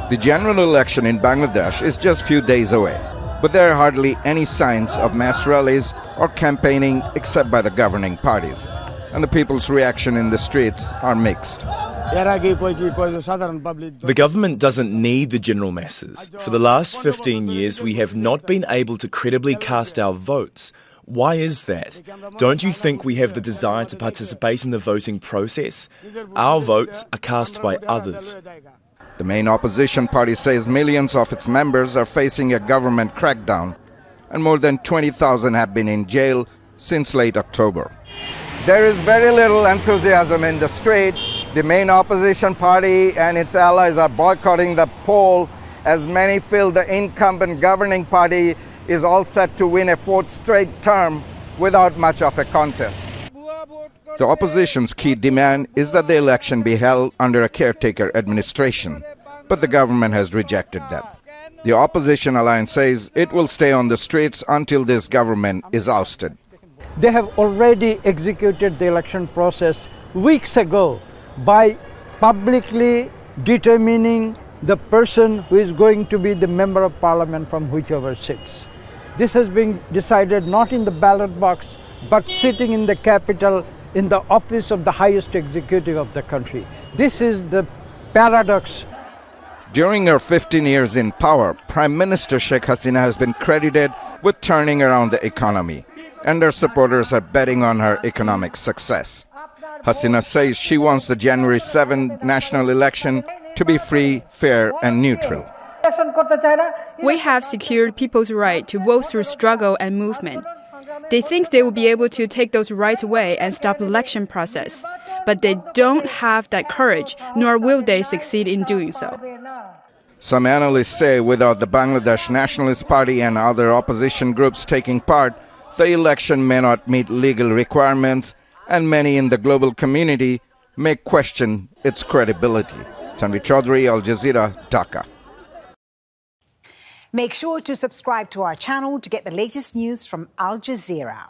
The general election in Bangladesh is just few days away, but there are hardly any signs of mass rallies or campaigning except by the governing parties, and the people's reaction in the streets are mixed. The government doesn't need the general masses. For the last 15 years, we have not been able to credibly cast our votes. Why is that? Don't you think we have the desire to participate in the voting process? Our votes are cast by others. The main opposition party says millions of its members are facing a government crackdown, and more than 20,000 have been in jail since late October. There is very little enthusiasm in the street. The main opposition party and its allies are boycotting the poll, as many feel the incumbent governing party is all set to win a fourth straight term without much of a contest. The opposition's key demand is that the election be held under a caretaker administration, but the government has rejected that. The opposition alliance says it will stay on the streets until this government is ousted. They have already executed the election process weeks ago by publicly determining the person who is going to be the member of parliament from whichever sits. This has been decided not in the ballot box, but sitting in the capital in the office of the highest executive of the country. This is the paradox. During her 15 years in power, Prime Minister Sheikh Hasina has been credited with turning around the economy, and her supporters are betting on her economic success. Hasina says she wants the January 7 national election to be free, fair and neutral. We have secured people's right to vote through struggle and movement. They think they will be able to take those rights away and stop the election process, but they don't have that courage, nor will they succeed in doing so. Some analysts say without the Bangladesh Nationalist Party and other opposition groups taking part, the election may not meet legal requirements, and many in the global community may question its credibility. Tanvi Chaudhary, Al Jazeera, Dhaka. Make sure to subscribe to our channel to get the latest news from Al Jazeera.